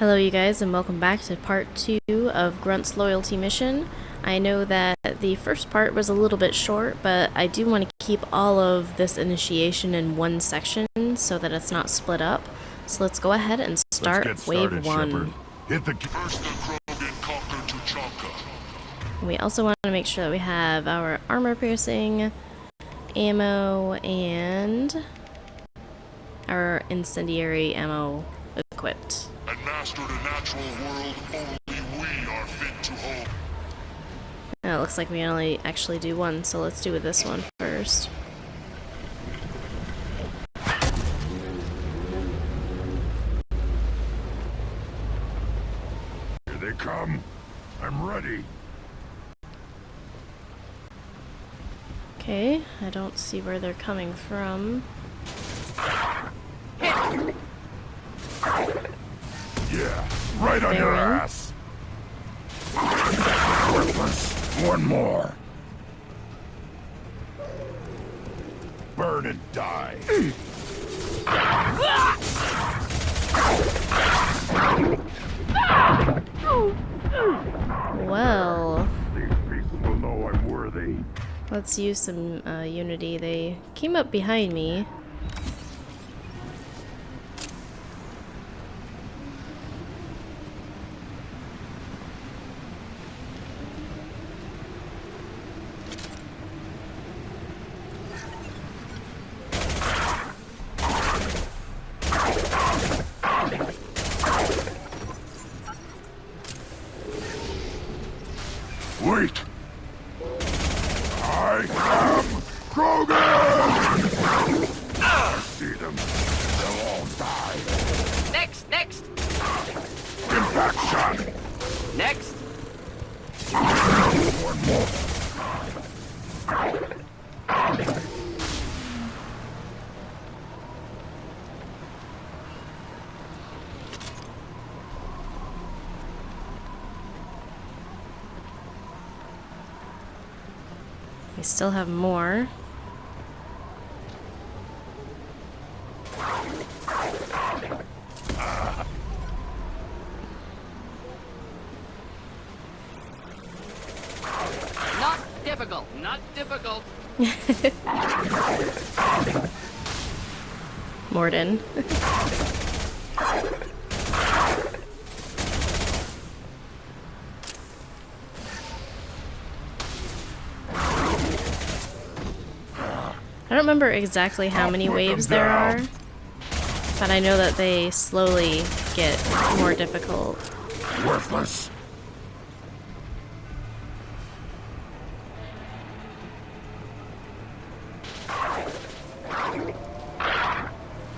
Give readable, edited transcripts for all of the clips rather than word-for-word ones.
Hello you guys, and welcome back to part 2 of Grunt's loyalty mission. I know that the first part was a little bit short, but I do want to keep all of this initiation in one section so that it's not split up. So let's go ahead and start wave 1. Shepard. Hit the first the Krogan conquered Tuchanka. We also want to make sure that we have our armor piercing, ammo, and our incendiary ammo equipped. And mastered a natural world only we are fit to hold. It looks like we only actually do one, so let's do this one first. Here they come. I'm ready. Okay, I don't see where they're coming from. Yeah, right on your ass. Worthless. One more. Burn and die. Well, These beasts will know I'm worthy. let's use some unity. They came up behind me. Wait! I am Krogan! I see them. They'll all die. Next! Impact shot! Next! One more. We still have more. Not difficult. Morden. I don't remember exactly how many waves there are, but I know that they slowly get more difficult. Worthless.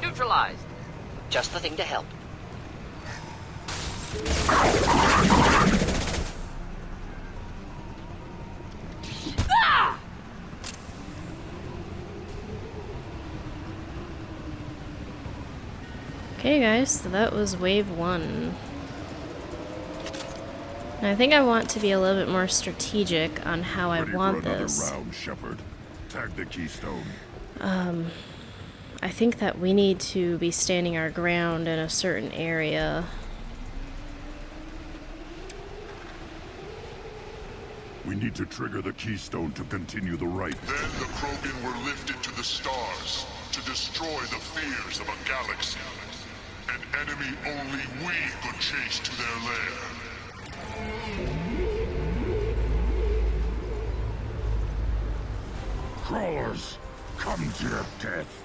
Neutralized. Just the thing to help. Okay guys, so that was wave 1. And I think I want to be a little bit more strategic on how I want this. Round, Shepard. Tag the keystone. I think that we need to be standing our ground in a certain area. We need to trigger the keystone to continue the right. Then the Krogan were lifted to the stars to destroy the fears of a galaxy. An enemy only we could chase to their lair. Crawlers, come to your death.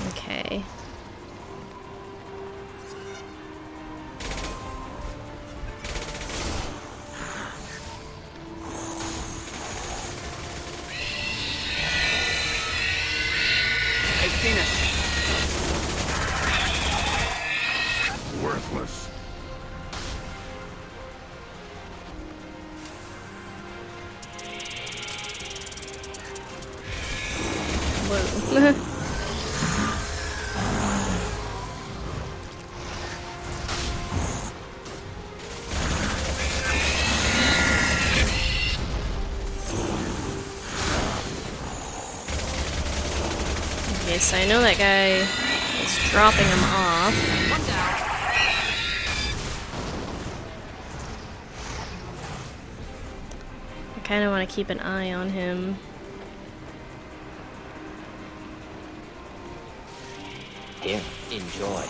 Okay. I've seen it. Worthless. Whoa. Okay, so I know that guy is dropping him off. Watch out. I kind of want to keep an eye on him. Here, enjoy.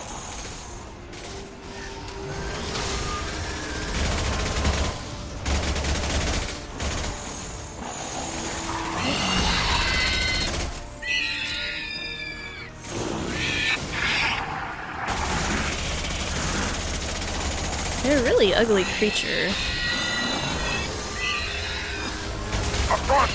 They're a really ugly creature. Up front!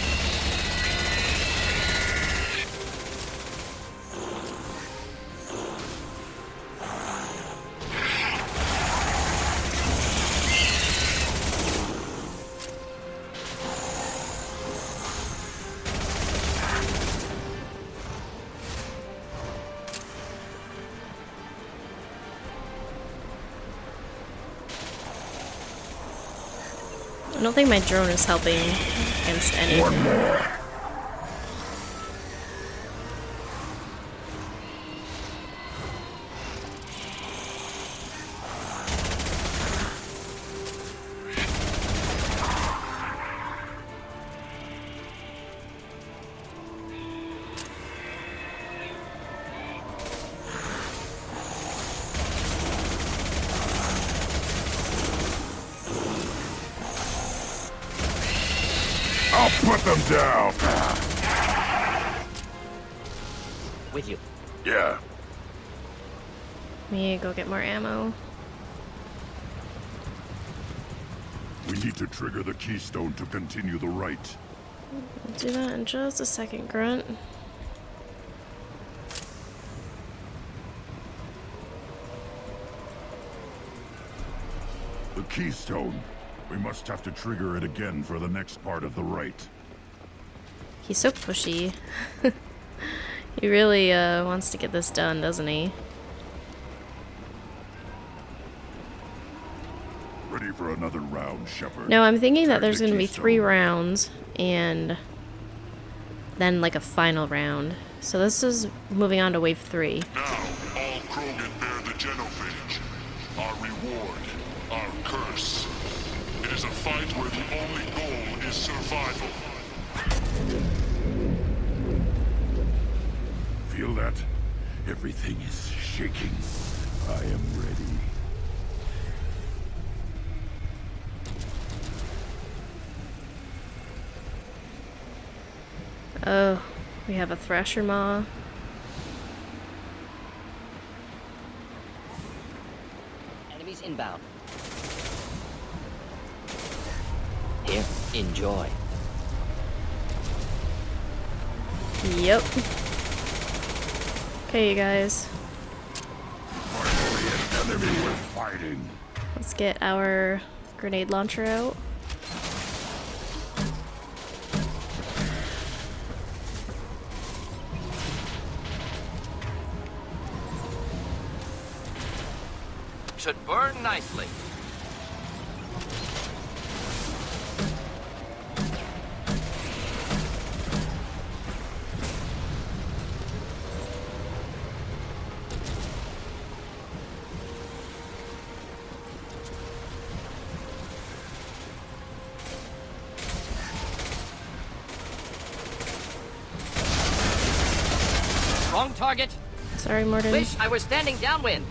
I don't think my drone is helping against anything. One more. I'll put them down. With you. Yeah. Me go get more ammo. We need to trigger the keystone to continue the right. I'll do that in just a second, Grunt. The keystone. We must have to trigger it again for the next part of the right. He's so pushy. He really wants to get this done, doesn't he? Ready for another round, Shepard? No, I'm thinking that Tag there's the going to be 3 keystone. rounds and then like a final round. So this is moving on to wave 3. Now, all Krogan bear the genophage. Our reward, our curse. It is a fight where the only goal is survival. Feel that? Everything is shaking. I am ready. Oh, we have a Thrasher Maw. Enemies inbound. Here, enjoy. Yep. Okay, you guys. Finally, an enemy we're fighting. Let's get our grenade launcher out. Should burn nicely. Wrong target. Sorry, Morden. Wish I were standing downwind.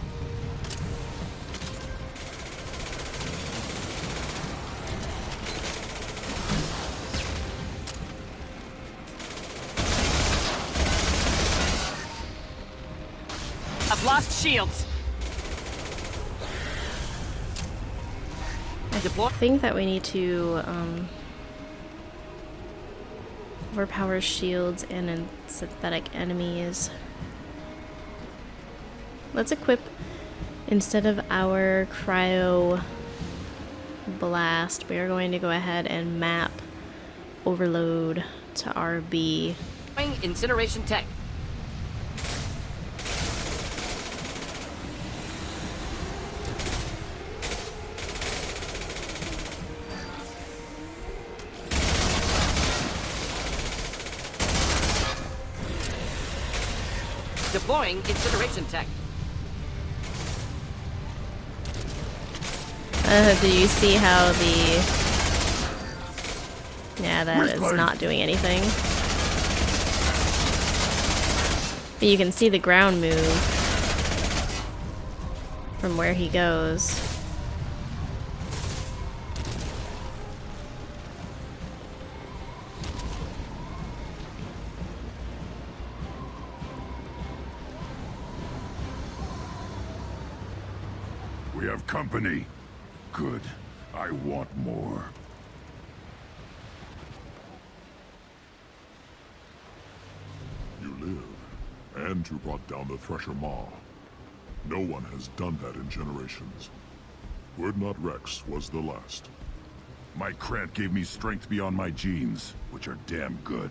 I've lost shields. I think that we need to overpower shields and synthetic enemies. Let's equip, instead of our cryo blast, we are going to go ahead and map overload to RB. Incineration tech. Deploying incineration tech. Do you see how the... Yeah, that is not doing anything. But you can see the ground move from where he goes. We have company. Good. I want more. You live, and you brought down the Thresher Maw. No one has done that in generations. Urdnot Rex was the last. My Krant gave me strength beyond my genes, which are damn good.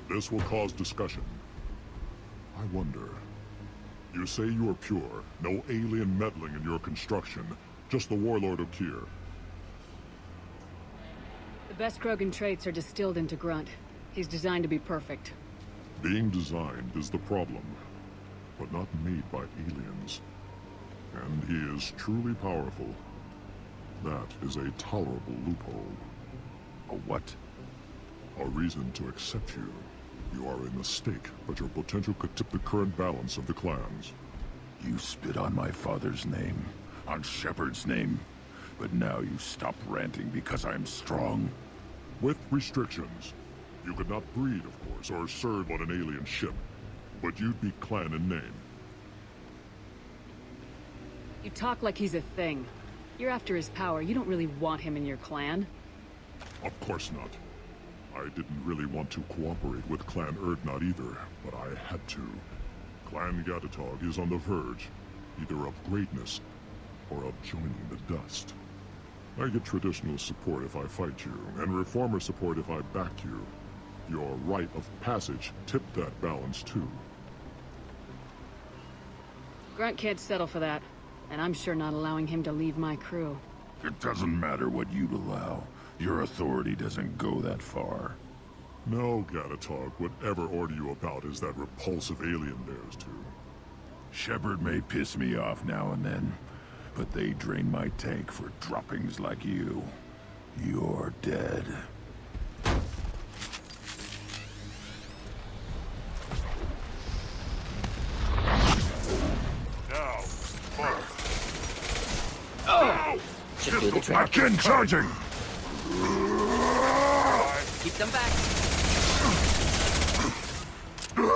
This will cause discussion. I wonder... You say you are pure, no alien meddling in your construction, just the warlord of Tyr. The best Krogan traits are distilled into Grunt. He's designed to be perfect. Being designed is the problem, but not made by aliens. And he is truly powerful. That is a tolerable loophole. A what? A reason to accept you. You are in the stake, but your potential could tip the current balance of the clans. You spit on my father's name, on Shepard's name, but now you stop ranting because I'm strong. With restrictions. You could not breed, of course, or serve on an alien ship, but you'd be clan in name. You talk like he's a thing. You're after his power. You don't really want him in your clan. Of course not. I didn't really want to cooperate with Clan Urdnot either, but I had to. Clan Gatatog is on the verge, either of greatness or of joining the dust. I get traditional support if I fight you, and reformer support if I back you. Your rite of passage tipped that balance too. Grunt can't settle for that, and I'm sure not allowing him to leave my crew. It doesn't matter what you'd allow. Your authority doesn't go that far. No, Gatatog, whatever order you about is that repulsive alien dares to. Shepard may piss me off now and then, but they drain my tank for droppings like you. You're dead. Now, fire. Oh! Should do the trick. Again charging! Keep them back. Dying.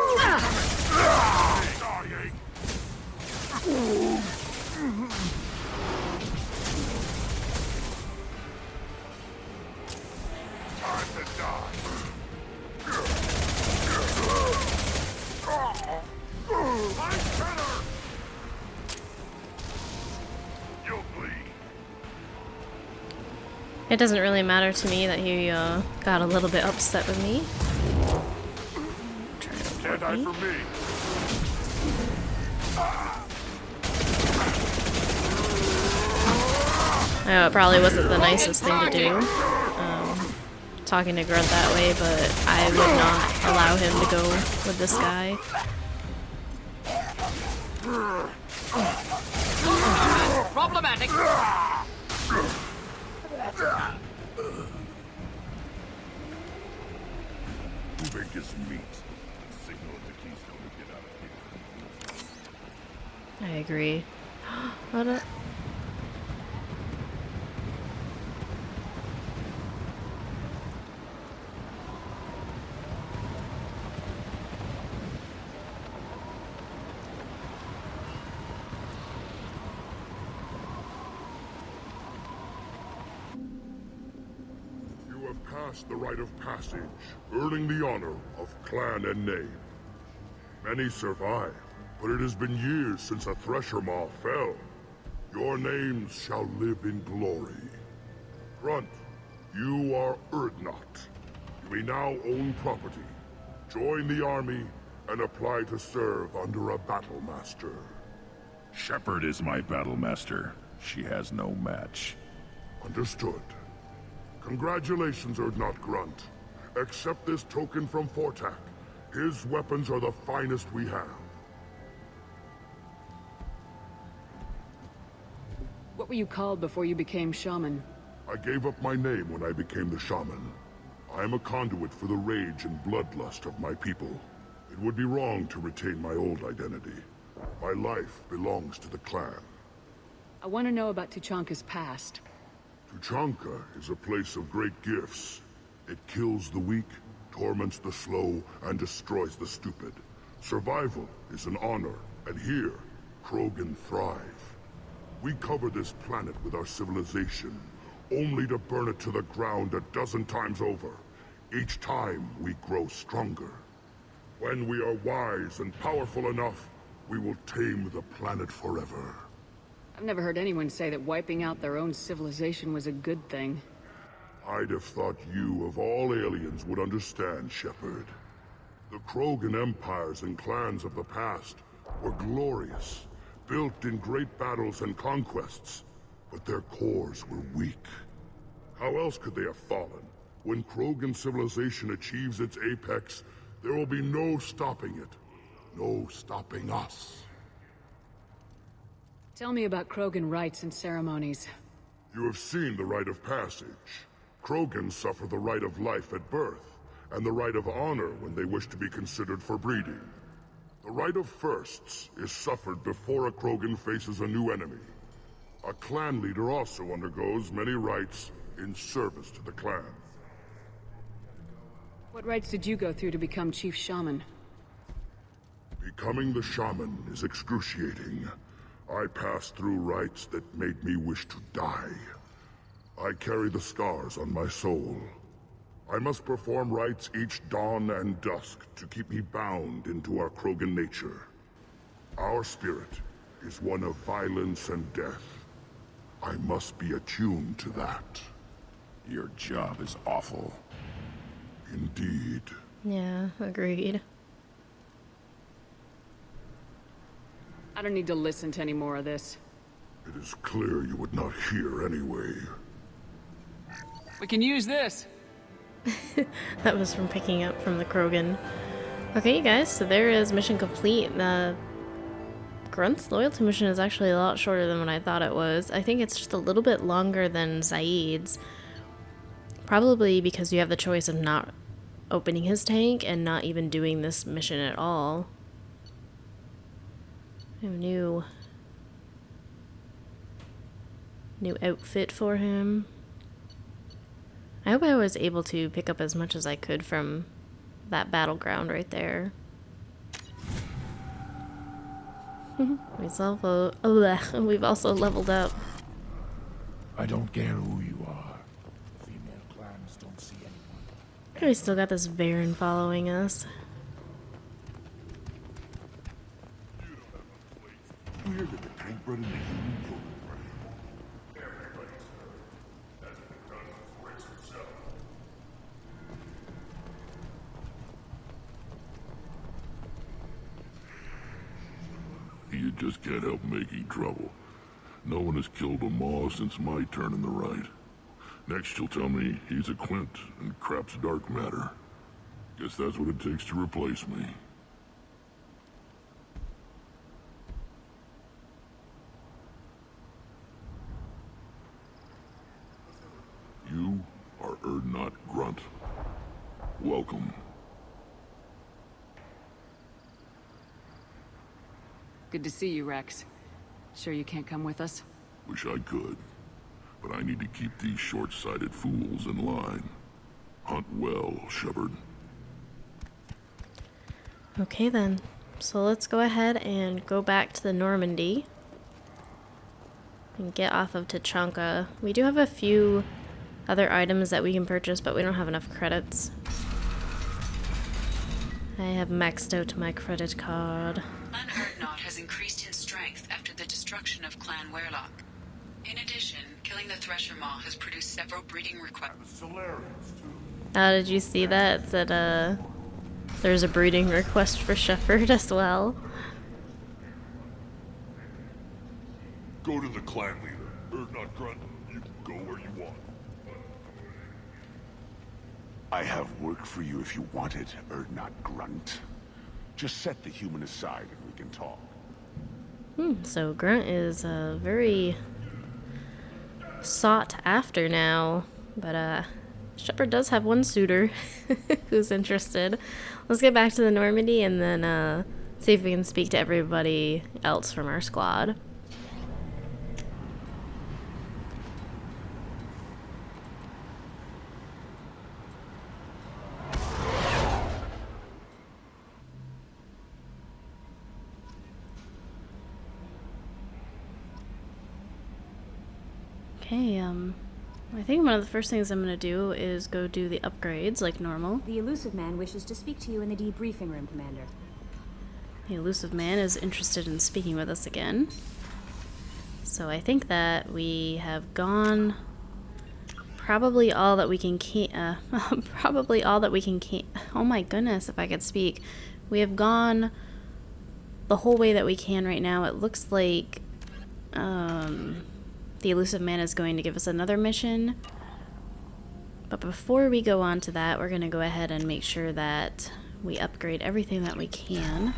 Time to die. My center! You'll bleed. It doesn't really matter to me that he got a little bit upset with me. Trying to Can't avoid die me. for me. I know it probably wasn't the nicest thing to do, talking to Grunt that way, but I would not allow him to go with this guy. Problematic. Moving is meat. Signal at the keystone to get out of here. I agree. What a... You have passed the rite of passage, earning the honor of clan and name. Many survive, but it has been years since a Thresher Maw fell. Your names shall live in glory. Grunt, you are Urdnot. You may now own property. Join the army and apply to serve under a battle master. Shepard is my battle master. She has no match. Understood. Congratulations, Urdnot Grunt. Accept this token from Fortak. His weapons are the finest we have. What were you called before you became shaman? I gave up my name when I became the shaman. I am a conduit for the rage and bloodlust of my people. It would be wrong to retain my old identity. My life belongs to the clan. I want to know about Tuchanka's past. Tuchanka is a place of great gifts. It kills the weak, torments the slow, and destroys the stupid. Survival is an honor, and here, Krogan thrive. We cover this planet with our civilization, only to burn it to the ground a dozen times over. Each time, we grow stronger. When we are wise and powerful enough, we will tame the planet forever. I've never heard anyone say that wiping out their own civilization was a good thing. I'd have thought you, of all aliens, would understand, Shepard. The Krogan empires and clans of the past were glorious, built in great battles and conquests, but their cores were weak. How else could they have fallen? When Krogan civilization achieves its apex, there will be no stopping it. No stopping us. Tell me about Krogan rites and ceremonies. You have seen the rite of passage. Krogans suffer the rite of life at birth, and the rite of honor when they wish to be considered for breeding. The rite of firsts is suffered before a Krogan faces a new enemy. A clan leader also undergoes many rites in service to the clan. What rites did you go through to become Chief Shaman? Becoming the shaman is excruciating. I passed through rites that made me wish to die. I carry the scars on my soul. I must perform rites each dawn and dusk to keep me bound into our Krogan nature. Our spirit is one of violence and death. I must be attuned to that. Your job is awful. Indeed. Yeah, agreed. I don't need to listen to any more of this. It is clear you would not hear anyway. We can use this. That was from picking up from the Krogan. Okay, you guys, so there is mission complete. The Grunt's loyalty mission is actually a lot shorter than what I thought it was. I think it's just a little bit longer than Zaid's. Probably because you have the choice of not opening his tank and not even doing this mission at all. I have a new outfit for him. I hope I was able to pick up as much as I could from that battleground right there. We've also leveled up. I don't care who you are. Female clans don't see anyone. We still got this Varen following us. You hear that the tank bred in the human program? You just can't help making trouble. No one has killed a Maw since my turn in the right. Next you'll tell me he's a Quint and crap's dark matter. Guess that's what it takes to replace me. You are Erdnot Grunt. Welcome. Good to see you, Rex. Sure you can't come with us? Wish I could, but I need to keep these short-sighted fools in line. Hunt well, Shepard. Okay then, so let's go ahead and go back to the Normandy and get off of Tuchanka. We do have a few other items that we can purchase, but we don't have enough credits. I have maxed out my credit card. Clan Erdnot has increased in strength after the destruction of Clan Werlock. In addition, killing the Thresher Maw has produced several breeding requests. Oh, did you see that? It said, there's a breeding request for Shepard as well. Go to the clan leader, Erdnot Grunt. You can go where you want. I have work for you if you want it, Erdnot Grunt. Just set the human aside and we can talk. So Grunt is very sought after now. But Shepard does have one suitor who's interested. Let's get back to the Normandy and then see if we can speak to everybody else from our squad. Okay, I think one of the first things I'm gonna do is go do the upgrades like normal. The elusive man wishes to speak to you in the debriefing room, Commander. The elusive man is interested in speaking with us again. So I think that we have gone probably all that we can probably all that we can oh my goodness, if I could speak. We have gone the whole way that we can right now. It looks like the elusive man is going to give us another mission. But before we go on to that, we're going to go ahead and make sure that we upgrade everything that we can.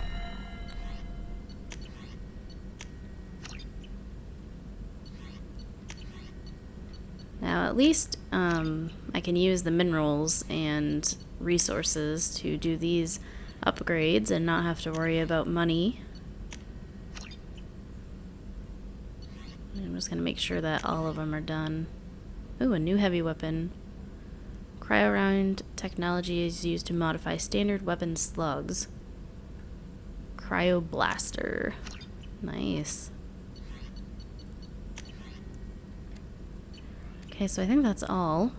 Now at least I can use the minerals and resources to do these upgrades and not have to worry about money. I'm just going to make sure that all of them are done. Ooh, a new heavy weapon. Cryo-round technology is used to modify standard weapon slugs. Cryo blaster. Nice. Okay, so I think that's all.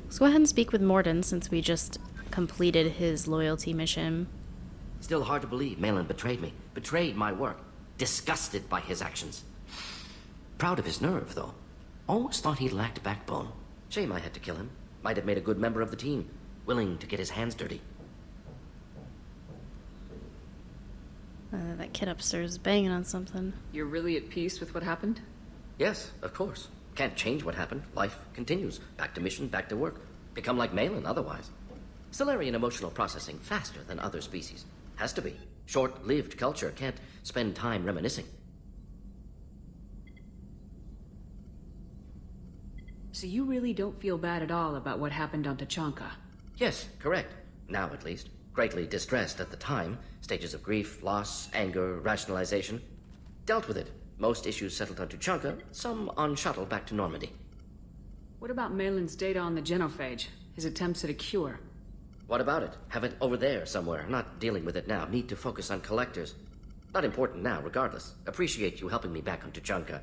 Let's go ahead and speak with Morden since we just completed his loyalty mission. Still hard to believe Malin betrayed me. Betrayed my work. Disgusted by his actions. Proud of his nerve, though. Always thought he lacked backbone. Shame I had to kill him. Might have made a good member of the team. Willing to get his hands dirty. That kid upstairs is banging on something. You're really at peace with what happened? Yes, of course. Can't change what happened. Life continues. Back to mission, back to work. Become like Malin otherwise. Solarian emotional processing faster than other species. Has to be. Short-lived culture can't spend time reminiscing. So you really don't feel bad at all about what happened on Tachanka? Yes, correct. Now at least. Greatly distressed at the time. Stages of grief, loss, anger, rationalization. Dealt with it. Most issues settled on Tuchanka, some on shuttle back to Normandy. What about Malin's data on the genophage? His attempts at a cure? What about it? Have it over there somewhere. Not dealing with it now. Need to focus on collectors. Not important now, regardless. Appreciate you helping me back on Tuchanka.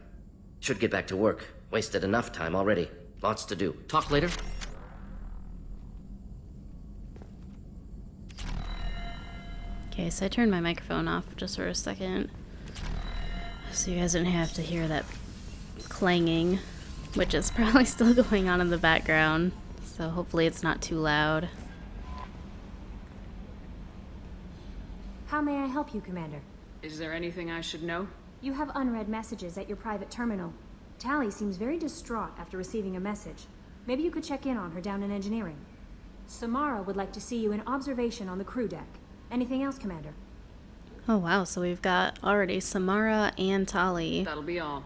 Should get back to work. Wasted enough time already. Lots to do. Talk later? Okay, so I turned my microphone off just for a second, so you guys didn't have to hear that clanging, which is probably still going on in the background, so hopefully it's not too loud. How may I help you, Commander? Is there anything I should know? You have unread messages at your private terminal. Tally seems very distraught after receiving a message. Maybe you could check in on her down in engineering. Samara would like to see you in observation on the crew deck. Anything else, Commander? Oh wow, so we've got already Samara and Tali That'll be all.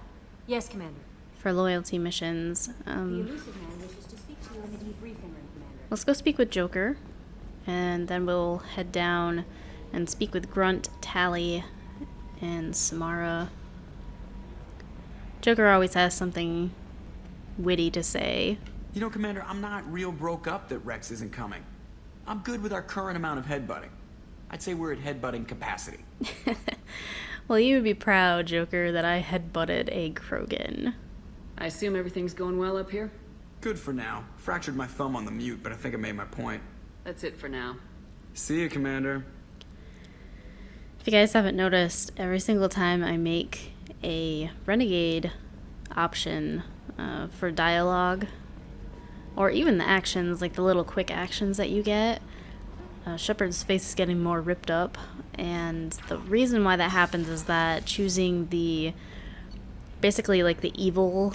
Yes, Commander. for loyalty missions. The elusive man wishes to speak to you in the debriefing room, Commander. Let's go speak with Joker, and then we'll head down and speak with Grunt, Tally, and Samara. Joker always has something witty to say. You know, Commander, I'm not real broke up that Rex isn't coming. I'm good with our current amount of headbutting. I'd say we're at headbutting capacity. Well, you would be proud, Joker, that I headbutted a Krogan. I assume everything's going well up here? Good for now. Fractured my thumb on the mute, but I think I made my point. That's it for now. See you, Commander. If you guys haven't noticed, every single time I make a renegade option for dialogue, or even the actions, like the little quick actions that you get, Shepard's face is getting more ripped up, and the reason why that happens is that choosing basically like the evil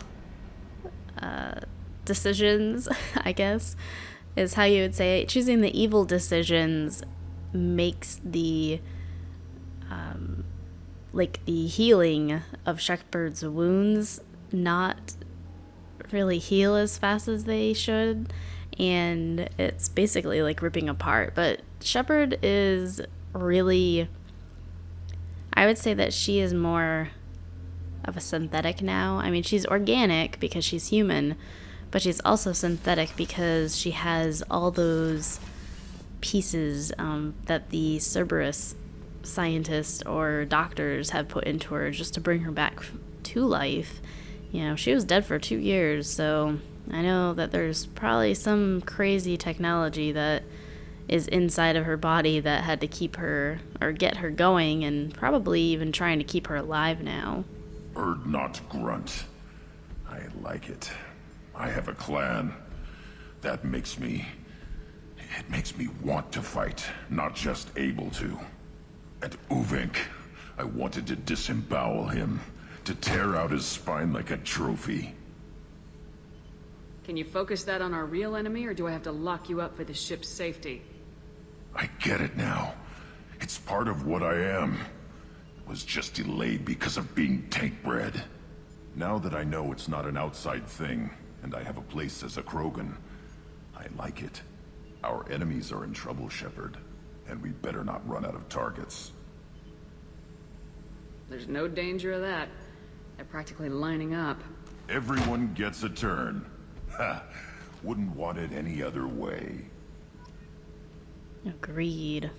decisions, I guess, is how you would say it. Choosing the evil decisions makes the like the healing of Shepard's wounds not really heal as fast as they should, and it's basically like ripping apart. But Shepard is really, I would say that she is more of a synthetic now. I mean, she's organic because she's human, but she's also synthetic because she has all those pieces that the Cerberus scientists or doctors have put into her just to bring her back to life. You know, she was dead for 2 years, so I know that there's probably some crazy technology that is inside of her body that had to keep her, or get her going, and probably even trying to keep her alive now. Erd not Grunt. I like it. I have a clan. That makes me... It makes me want to fight, not just able to. At Uvink, I wanted to disembowel him, to tear out his spine like a trophy. Can you focus that on our real enemy, or do I have to lock you up for the ship's safety? I get it now. It's part of what I am. It was just delayed because of being tank-bred. Now that I know it's not an outside thing, and I have a place as a Krogan, I like it. Our enemies are in trouble, Shepard, and we better not run out of targets. There's no danger of that. They're practically lining up. Everyone gets a turn. Ha! Wouldn't want it any other way. Agreed.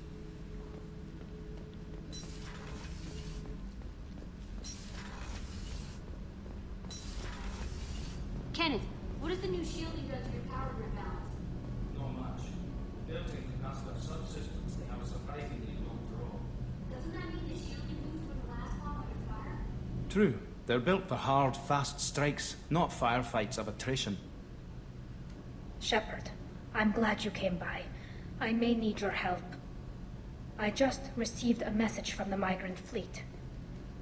Kenneth, what does the new shielding do to your power grid balance? Not much. Building and that's their subsystems. They have a surprisingly low draw. Doesn't that mean the shielding boost from the last bomb under fire? True. They're built for hard, fast strikes, not firefights of attrition. Shepard, I'm glad you came by. I may need your help. I just received a message from the migrant fleet.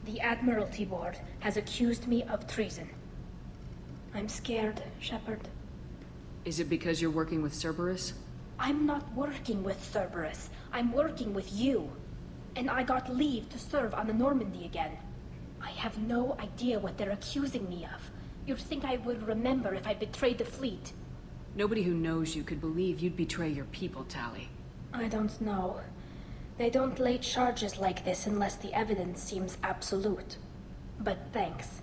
The Admiralty Board has accused me of treason. I'm scared, Shepard. Is it because you're working with Cerberus? I'm not working with Cerberus. I'm working with you. And I got leave to serve on the Normandy again. I have no idea what they're accusing me of. You'd think I would remember if I betrayed the fleet. Nobody who knows you could believe you'd betray your people, Tali. I don't know. They don't lay charges like this unless the evidence seems absolute. But thanks.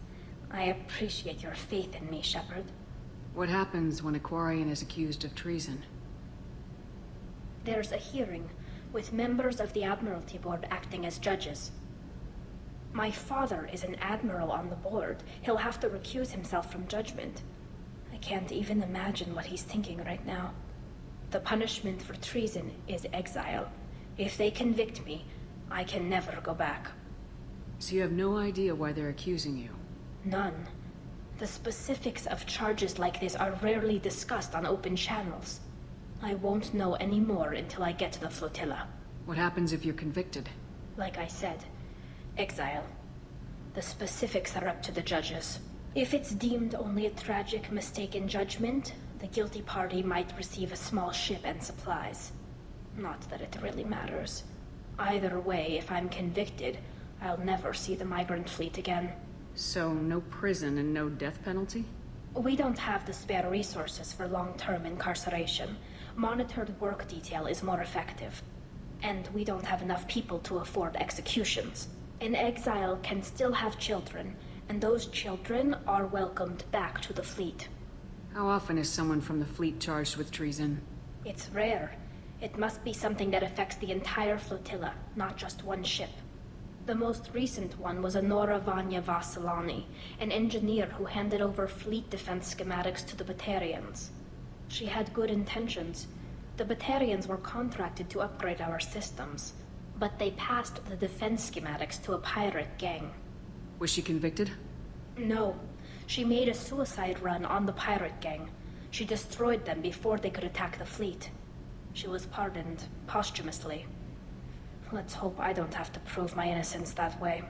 I appreciate your faith in me, Shepard. What happens when a Quarian is accused of treason? There's a hearing, with members of the Admiralty Board acting as judges. My father is an admiral on the board. He'll have to recuse himself from judgment. I can't even imagine what he's thinking right now. The punishment for treason is exile. If they convict me, I can never go back. So you have no idea why they're accusing you? None. The specifics of charges like this are rarely discussed on open channels. I won't know any more until I get to the flotilla. What happens if you're convicted? Like I said, exile. The specifics are up to the judges. If it's deemed only a tragic mistake in judgment, the guilty party might receive a small ship and supplies. Not that it really matters. Either way, if I'm convicted, I'll never see the migrant fleet again. So, no prison and no death penalty? We don't have the spare resources for long-term incarceration. Monitored work detail is more effective. And we don't have enough people to afford executions. An exile can still have children, and those children are welcomed back to the fleet. How often is someone from the fleet charged with treason? It's rare. It must be something that affects the entire flotilla, not just one ship. The most recent one was Anora Vanya Vasilani, an engineer who handed over fleet defense schematics to the Batarians. She had good intentions. The Batarians were contracted to upgrade our systems, but they passed the defense schematics to a pirate gang. Was she convicted? No. She made a suicide run on the pirate gang. She destroyed them before they could attack the fleet. She was pardoned posthumously. Let's hope I don't have to prove my innocence that way.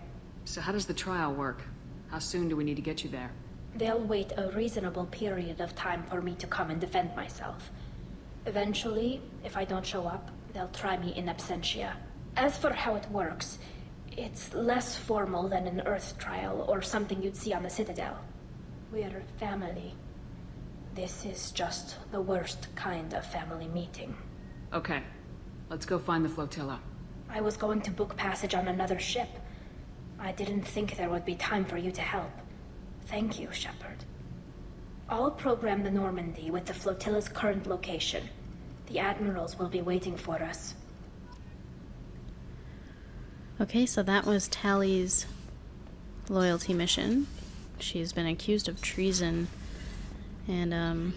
So how does the trial work? How soon do we need to get you there? They'll wait a reasonable period of time for me to come and defend myself. Eventually, if I don't show up, they'll try me in absentia. As for how it works, it's less formal than an Earth trial or something you'd see on the Citadel. We're family. This is just the worst kind of family meeting. Okay, let's go find the flotilla. I was going to book passage on another ship. I didn't think there would be time for you to help. Thank you, Shepard. I'll program the Normandy with the flotilla's current location. The admirals will be waiting for us. Okay, so that was Tally's loyalty mission. She's been accused of treason, and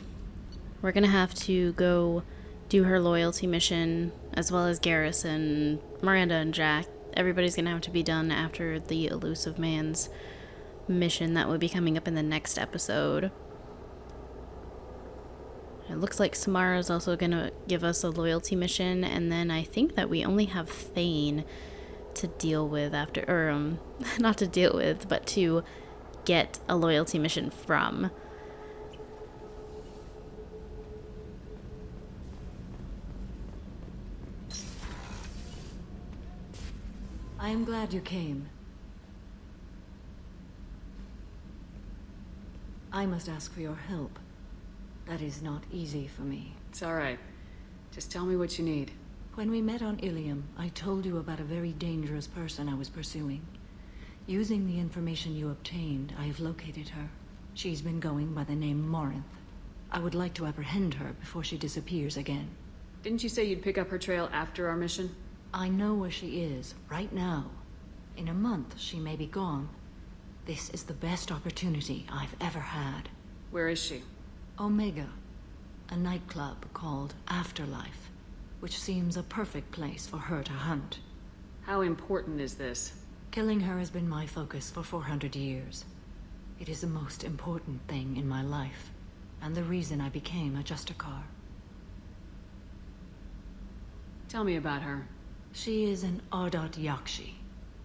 we're gonna have to go do her loyalty mission, as well as Garrison, Miranda, and Jack. Everybody's gonna have to be done after the elusive man's mission that will be coming up in the next episode. It looks like Samara's also gonna give us a loyalty mission, and then I think that we only have Thane to deal with after, or not to deal with, but to get a loyalty mission from. I am glad you came. I must ask for your help. That is not easy for me. It's alright. Just tell me what you need. When we met on Ilium, I told you about a very dangerous person I was pursuing. Using the information you obtained, I have located her. She's been going by the name Morinth. I would like to apprehend her before she disappears again. Didn't you say you'd pick up her trail after our mission? I know where she is, right now. In a month, she may be gone. This is the best opportunity I've ever had. Where is she? Omega, a nightclub called Afterlife, which seems a perfect place for her to hunt. How important is this? Killing her has been my focus for 400 years. It is the most important thing in my life, and the reason I became a Justicar. Tell me about her. She is an Ardat Yakshi.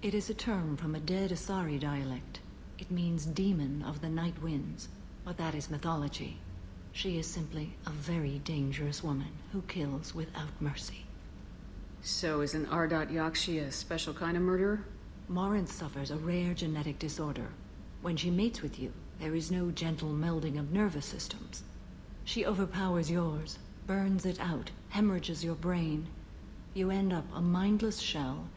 It is a term from a dead Asari dialect. It means demon of the night winds, but that is mythology. She is simply a very dangerous woman who kills without mercy. So is an Ardat Yakshi a special kind of murderer? Morinth suffers a rare genetic disorder. When she mates with you, there is no gentle melding of nervous systems. She overpowers yours, burns it out, hemorrhages your brain. You end up a mindless shell,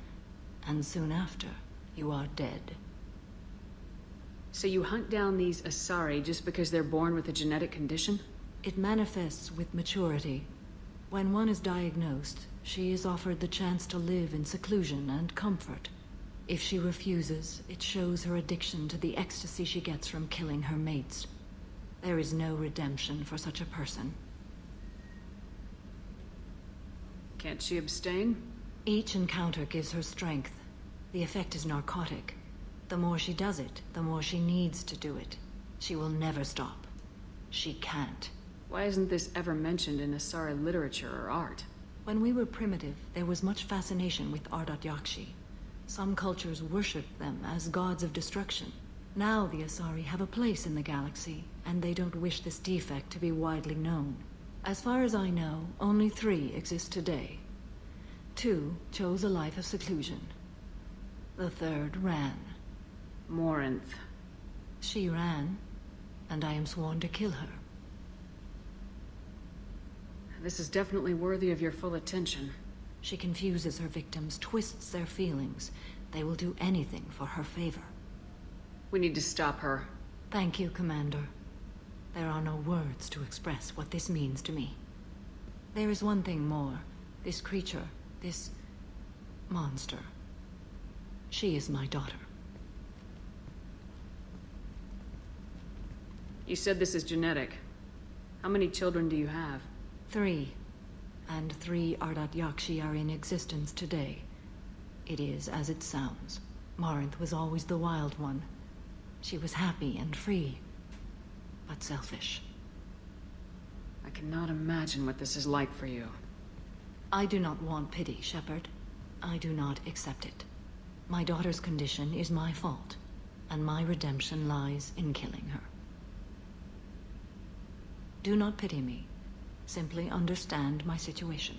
and soon after, you are dead. So you hunt down these Asari just because they're born with a genetic condition? It manifests with maturity. When one is diagnosed, she is offered the chance to live in seclusion and comfort. If she refuses, it shows her addiction to the ecstasy she gets from killing her mates. There is no redemption for such a person. Can't she abstain? Each encounter gives her strength. The effect is narcotic. The more she does it, the more she needs to do it. She will never stop. She can't. Why isn't this ever mentioned in Asari literature or art? When we were primitive, there was much fascination with Ardat Yakshi. Some cultures worshipped them as gods of destruction. Now the Asari have a place in the galaxy, and they don't wish this defect to be widely known. As far as I know, only 3 exist today. 2 chose a life of seclusion. The 3rd ran. Morinth. She ran, and I am sworn to kill her. This is definitely worthy of your full attention. She confuses her victims, twists their feelings. They will do anything for her favor. We need to stop her. Thank you, Commander. There are no words to express what this means to me. There is one thing more. This creature, this monster. She is my daughter. You said this is genetic. How many children do you have? 3. And 3 Ardat Yakshi are in existence today. It is as it sounds. Morinth was always the wild one. She was happy and free, but selfish. I cannot imagine what this is like for you. I do not want pity, Shepard. I do not accept it. My daughter's condition is my fault, and my redemption lies in killing her. Do not pity me. Simply understand my situation.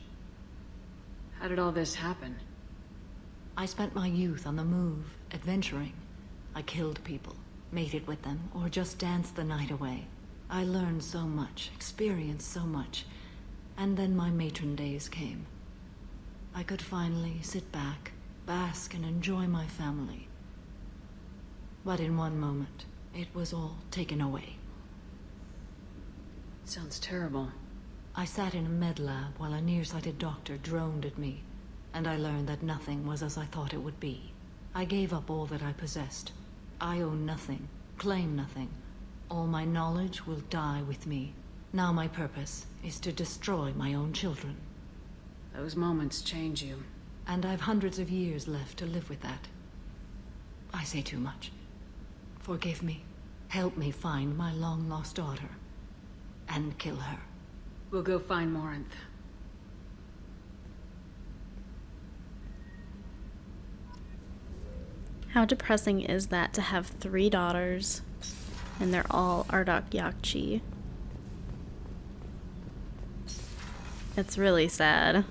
How did all this happen? I spent my youth on the move, adventuring. I killed people. mated with them, or just danced the night away. I learned so much, experienced so much, and then my matron days came. I could finally sit back, bask, and enjoy my family. But in one moment, it was all taken away. Sounds terrible. I sat in a med lab while a nearsighted doctor droned at me, and I learned that nothing was as I thought it would be. I gave up all that I possessed. I own nothing, claim nothing. All my knowledge will die with me. Now my purpose is to destroy my own children. Those moments change you. And I've hundreds of years left to live with that. I say too much. Forgive me. Help me find my long-lost daughter. And kill her. We'll go find Morinth. How depressing is that to have 3 daughters, and they're all Ardak Yakchi? It's really sad.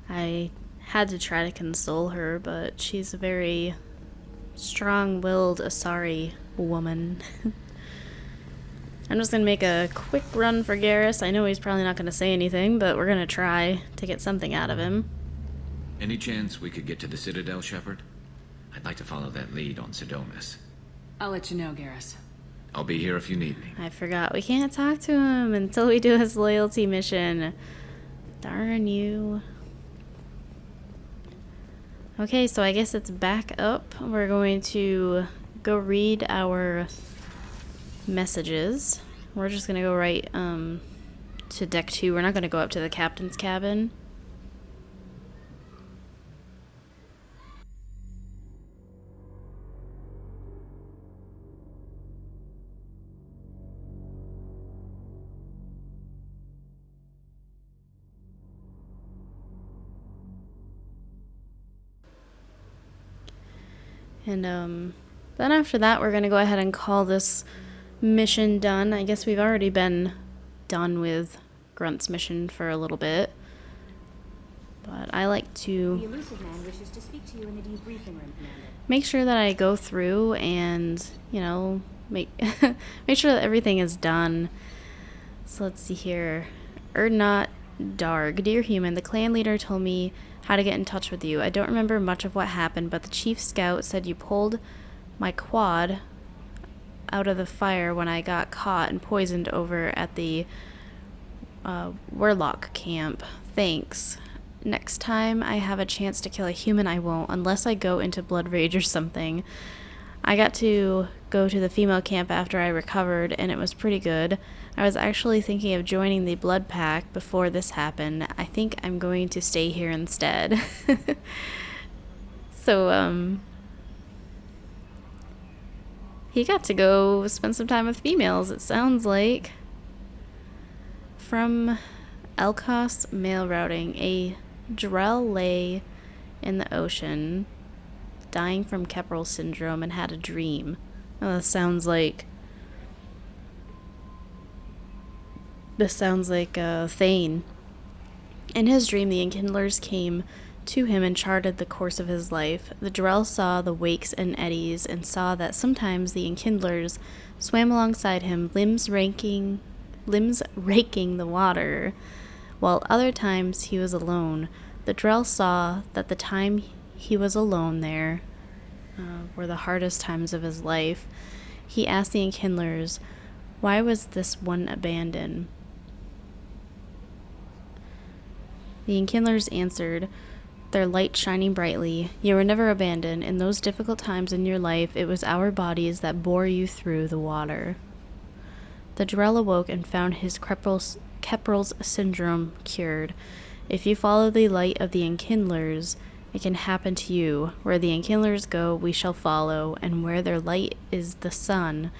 I had to try to console her, but she's a very strong-willed Asari woman. I'm just gonna make a quick run for Garrus. I know he's probably not gonna say anything, but we're gonna try to get something out of him. Any chance we could get to the Citadel, Shepard? I'd like to follow that lead on Sidonis. I'll let you know, Garrus. I'll be here if you need me. I forgot. We can't talk to him until we do his loyalty mission. Darn you. Okay, so I guess it's back up. We're going to go read our messages. We're just going to go right to deck 2. We're not going to go up to the captain's cabin. And then after that, we're going to go ahead and call this mission done. I guess we've already been done with Grunt's mission for a little bit. But I like to The elusive man wishes to speak to you in the debriefing room, Commander. make sure that I go through and, you know, make make sure that everything is done. So let's see here. Erdnot Darg. Dear human, the clan leader told me how to get in touch with you. I don't remember much of what happened, but the chief scout said you pulled my quad out of the fire when I got caught and poisoned over at the Warlock camp. Thanks. Next time I have a chance to kill a human, I won't, unless I go into blood rage or something. I got to go to the female camp after I recovered, and it was pretty good. I was actually thinking of joining the blood pack before this happened. I think I'm going to stay here instead. So, he got to go spend some time with females, it sounds like. From Elkos mail routing, a Drell lay in the ocean, dying from Keppel syndrome, and had a dream. Oh, this sounds like Thane. In his dream, the Enkindlers came to him and charted the course of his life. The Drell saw the wakes and eddies and saw that sometimes the Enkindlers swam alongside him, limbs raking the water, while other times he was alone. The Drell saw that the time he was alone there were the hardest times of his life. He asked the Enkindlers, why was this one abandoned? The Enkindlers answered, their light shining brightly, you were never abandoned. In those difficult times in your life, it was our bodies that bore you through the water. The Drell awoke and found his Keppel's syndrome cured. If you follow the light of the Enkindlers, it can happen to you. Where the Enkindlers go, we shall follow, and where their light is the sun,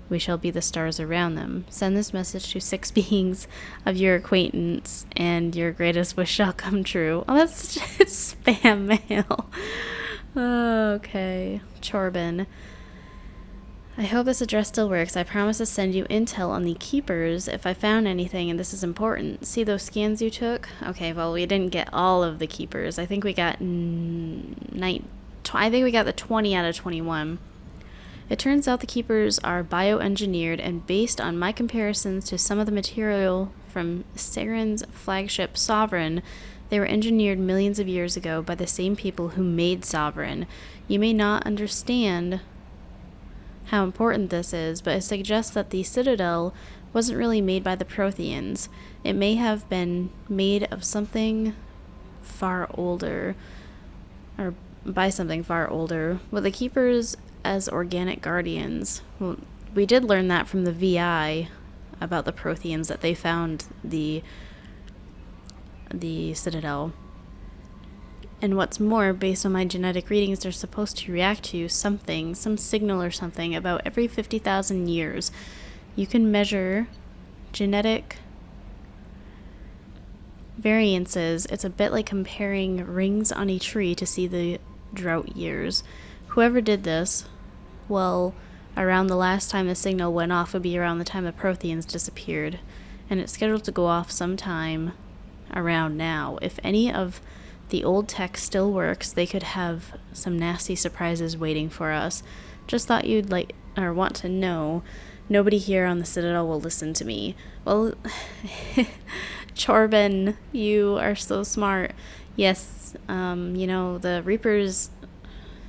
we shall be the stars around them. Send this message to 6 beings of your acquaintance, and your greatest wish shall come true. Oh, that's just spam mail. Okay. Chorbin. I hope this address still works. I promise to send you intel on the Keepers if I found anything, and this is important. See those scans you took? Okay, well, we didn't get all of the Keepers. I think we got I think we got the 20 out of 21. It turns out the Keepers are bioengineered, and based on my comparisons to some of the material from Saren's flagship Sovereign, they were engineered millions of years ago by the same people who made Sovereign. You may not understand how important this is, but it suggests that the Citadel wasn't really made by the Protheans. It may have been made of something far older, or by something far older, with the Keepers as organic guardians. Well, we did learn that from the VI about the Protheans, that they found the Citadel. And what's more, based on my genetic readings, they're supposed to react to something, some signal or something, about every 50,000 years. You can measure genetic variances. It's a bit like comparing rings on a tree to see the drought years. Whoever did this, well, around the last time the signal went off would be around the time the Protheans disappeared, and it's scheduled to go off sometime around now. If any of the old tech still works, they could have some nasty surprises waiting for us. Just thought you'd like or want to know. Nobody here on the Citadel will listen to me. Well, Chorben, you are so smart. Yes, the Reapers,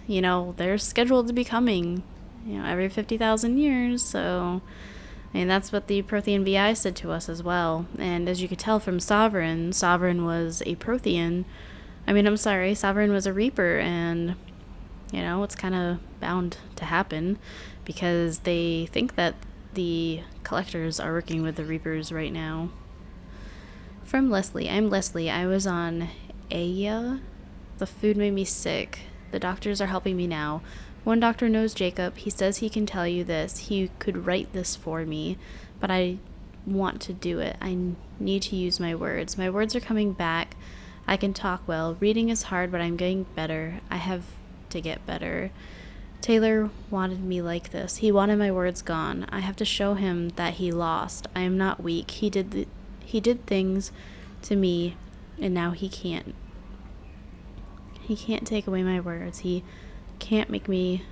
they're scheduled to be coming, every 50,000 years, so, that's what the Prothean VI said to us as well. And as you could tell from Sovereign was a Prothean. Sovereign was a Reaper, and, it's kind of bound to happen, because they think that the Collectors are working with the Reapers right now. From Leslie. I'm Leslie. I was on Aya. The food made me sick. The doctors are helping me now. One doctor knows Jacob. He says he can tell you this. He could write this for me, but I want to do it. I need to use my words. My words are coming back. I can talk well. Reading is hard, but I'm getting better. I have to get better. Taylor wanted me like this. He wanted my words gone. I have to show him that he lost. I am not weak. He did things to me, and now he can't. He can't take away my words. He can't make me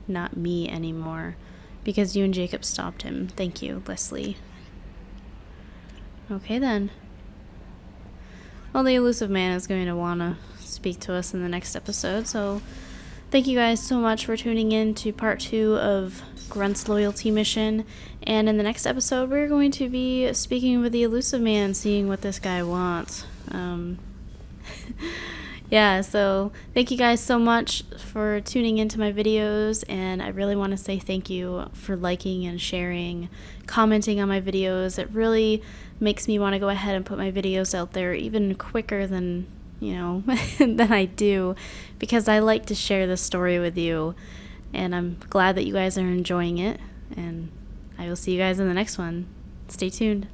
not me anymore, because you and Jacob stopped him. Thank you, Leslie. Okay then. Well, the elusive man is going to want to speak to us in the next episode, so thank you guys so much for tuning in to part 2 of Grunt's loyalty mission, and in the next episode we're going to be speaking with the elusive man, seeing what this guy wants. Yeah, so thank you guys so much for tuning into my videos, and I really want to say thank you for liking and sharing, commenting on my videos. It really makes me want to go ahead and put my videos out there even quicker than, than I do, because I like to share this story with you, and I'm glad that you guys are enjoying it, and I will see you guys in the next one. Stay tuned.